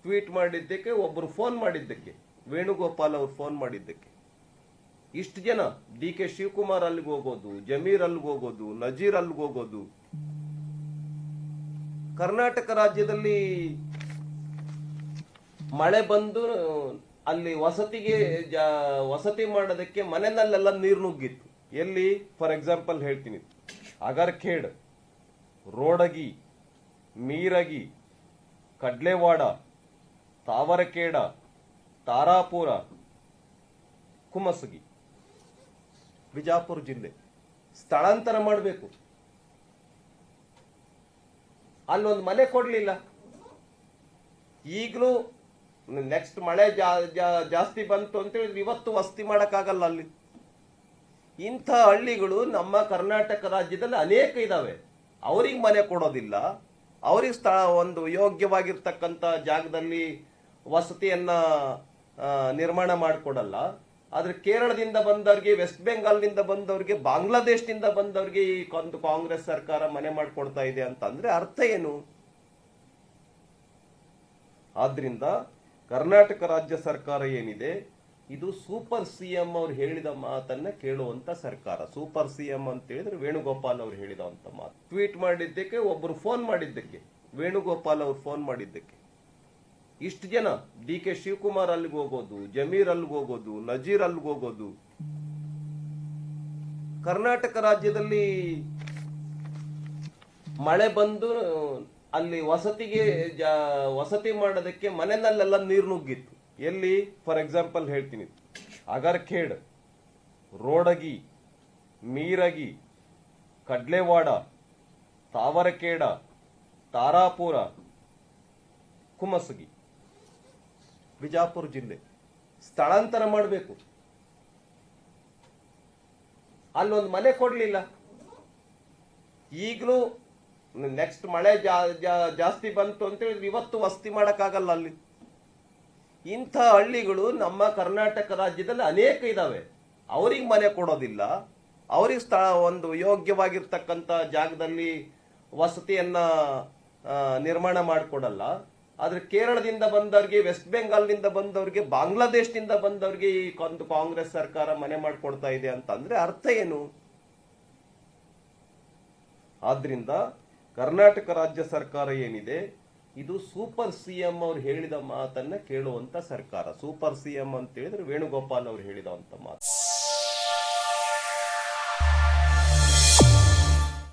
Tweet ಮಾಡಿದ್ದಕ್ಕೆ, ಒಬ್ಬರು phone ಮಾಡಿದ್ದಕ್ಕೆ, ವೇಣುಗೋಪಾಲ್ ಅವರು ಫೋನ್ ಮಾಡಿದ್ದಕ್ಕೆ ಇಷ್ಟು ಜನ, ಡಿ ಕೆ ಶಿವಕುಮಾರ್ ಅಲ್ಲಿಗೆ ಹೋಗೋದು, ಜಮೀರ್ ಅಲ್ಲಿಗೆ ಹೋಗೋದು, ನಜೀರ್ ಅಲ್ಲಿಗೆ ಹೋಗೋದು. ಕರ್ನಾಟಕ ರಾಜ್ಯದಲ್ಲಿ ಮಳೆ ಬಂದು ಅಲ್ಲಿ ವಸತಿ ಮಾಡೋದಕ್ಕೆ ಮನೆಯಲ್ಲೆಲ್ಲ ನೀರು ನುಗ್ಗಿತ್ತು. ಎಲ್ಲಿ? ಫಾರ್ ಎಕ್ಸಾಂಪಲ್ ಹೇಳ್ತೀನಿ, ಅಗರ್ಖೇಡ್, ರೋಡಗಿ, ಮೀರಗಿ, ಕಡ್ಲೆವಾಡ, ತಾವರಕೇಡ, ತಾರಾಪುರ, ಕುಮಸಗಿ, ಬಿಜಾಪುರ ಜಿಲ್ಲೆ ಸ್ಥಳಾಂತರ ಮಾಡಬೇಕು. ಅಲ್ಲೊಂದು ಮನೆ ಕೊಡ್ಲಿಲ್ಲ. ಈಗಲೂ ನೆಕ್ಸ್ಟ್ ಮಳೆ ಜಾಸ್ತಿ ಬಂತು ಅಂತ ಹೇಳಿದ್ರೆ ಇವತ್ತು ವಸತಿ ಮಾಡಕ್ಕಾಗಲ್ಲ ಅಲ್ಲಿ. ಇಂಥ ಹಳ್ಳಿಗಳು ನಮ್ಮ ಕರ್ನಾಟಕ ರಾಜ್ಯದಲ್ಲಿ ಅನೇಕ ಇದಾವೆ. ಅವ್ರಿಗೆ ಮನೆ ಕೊಡೋದಿಲ್ಲ, ಅವ್ರಿಗೆ ಒಂದು ಯೋಗ್ಯವಾಗಿರ್ತಕ್ಕಂಥ ಜಾಗದಲ್ಲಿ ವಸತಿಯನ್ನ ನಿರ್ಮಾಣ ಮಾಡಿಕೊಡಲ್ಲ. ಆದ್ರೆ ಕೇರಳದಿಂದ ಬಂದವ್ರಿಗೆ, ವೆಸ್ಟ್ ಬೆಂಗಾಲ್ನಿಂದ ಬಂದವ್ರಿಗೆ, ಬಾಂಗ್ಲಾದೇಶದಿಂದ ಬಂದವ್ರಿಗೆ ಈ ಕಾಂಗ್ರೆಸ್ ಸರ್ಕಾರ ಮನೆ ಮಾಡಿಕೊಡ್ತಾ ಇದೆ ಅಂತ ಅಂದ್ರೆ ಅರ್ಥ ಏನು? ಆದ್ರಿಂದ ಕರ್ನಾಟಕ ರಾಜ್ಯ ಸರ್ಕಾರ ಏನಿದೆ, ಇದು ಸೂಪರ್ ಸಿಎಂ ಅವ್ರು ಹೇಳಿದ ಮಾತನ್ನ ಕೇಳುವಂತ ಸರ್ಕಾರ. ಸೂಪರ್ ಸಿಎಂ ಅಂತ ಹೇಳಿದ್ರೆ ವೇಣುಗೋಪಾಲ್ ಅವರು ಹೇಳಿದಂತ ಮಾತು. ಟ್ವೀಟ್ ಮಾಡಿದ್ದಕ್ಕೆ, ಒಬ್ಬರು ಫೋನ್ ಮಾಡಿದ್ದಕ್ಕೆ, ವೇಣುಗೋಪಾಲ್ ಅವರು ಫೋನ್ ಮಾಡಿದ್ದಕ್ಕೆ ಇಷ್ಟು ಜನ, ಡಿ ಕೆ ಶಿವಕುಮಾರ್ ಅಲ್ಲಿಗೆ ಹೋಗೋದು, ಜಮೀರ್ ಅಲ್ಲಿಗೆ ಹೋಗೋದು, ನಜೀರ್ ಅಲ್ಲಿಗೆ ಹೋಗೋದು. ಕರ್ನಾಟಕ ರಾಜ್ಯದಲ್ಲಿ ಮಳೆ ಬಂದು ಅಲ್ಲಿ ವಸತಿ ಮಾಡೋದಕ್ಕೆ ಮನೆಯಲ್ಲೆಲ್ಲ ನೀರು ನುಗ್ಗಿತ್ತು. ಎಲ್ಲಿ? ಫಾರ್ ಎಕ್ಸಾಂಪಲ್ ಹೇಳ್ತೀನಿ, ಅಗರ್ಖೇಡ್, ರೋಡಗಿ, ಮೀರಗಿ, ಕಡ್ಲೆವಾಡ, ತಾವರಕೇಡ, ತಾರಾಪುರ, ಕುಮಸಗಿ, ಬಿಜಾಪುರ ಜಿಲ್ಲೆ ಸ್ಥಳಾಂತರ ಮಾಡಬೇಕು. ಅಲ್ಲೊಂದು ಮನೆ ಕೊಡ್ಲಿಲ್ಲ. ಈಗಲೂ ನೆಕ್ಸ್ಟ್ ಮಳೆ ಜಾಸ್ತಿ ಬಂತು ಅಂತ ಹೇಳಿದ್ರೆ ಇವತ್ತು ವಸತಿ ಮಾಡಕ್ಕಾಗಲ್ಲ ಅಲ್ಲಿ. ಇಂಥ ಹಳ್ಳಿಗಳು ನಮ್ಮ ಕರ್ನಾಟಕ ರಾಜ್ಯದಲ್ಲಿ ಅನೇಕ ಇದಾವೆ. ಅವ್ರಿಗೆ ಮನೆ ಕೊಡೋದಿಲ್ಲ, ಅವ್ರಿಗೆ ಒಂದು ಯೋಗ್ಯವಾಗಿರ್ತಕ್ಕಂಥ ಜಾಗದಲ್ಲಿ ವಸತಿಯನ್ನ ನಿರ್ಮಾಣ ಮಾಡಿಕೊಡಲ್ಲ. ಆದ್ರೆ ಕೇರಳದಿಂದ ಬಂದವ್ರಿಗೆ, ವೆಸ್ಟ್ ಬೆಂಗಾಲ್ನಿಂದ ಬಂದವ್ರಿಗೆ, ಬಾಂಗ್ಲಾದೇಶದಿಂದ ಬಂದವ್ರಿಗೆ ಈ ಕಾಂಗ್ರೆಸ್ ಸರ್ಕಾರ ಮನೆ ಮಾಡಿಕೊಡ್ತಾ ಇದೆ ಅಂತ ಅಂದ್ರೆ ಅರ್ಥ ಏನು? ಆದ್ರಿಂದ ಕರ್ನಾಟಕ ರಾಜ್ಯ ಸರ್ಕಾರ ಏನಿದೆ, ಇದು ಸೂಪರ್ ಸಿಎಂ ಅವ್ರು ಹೇಳಿದ ಮಾತನ್ನ ಕೇಳುವಂತ ಸರ್ಕಾರ. ಸೂಪರ್ ಸಿಎಂ ಅಂತ ಹೇಳಿದ್ರೆ ವೇಣುಗೋಪಾಲ್ ಅವರು ಹೇಳಿದಂತ ಮಾತು.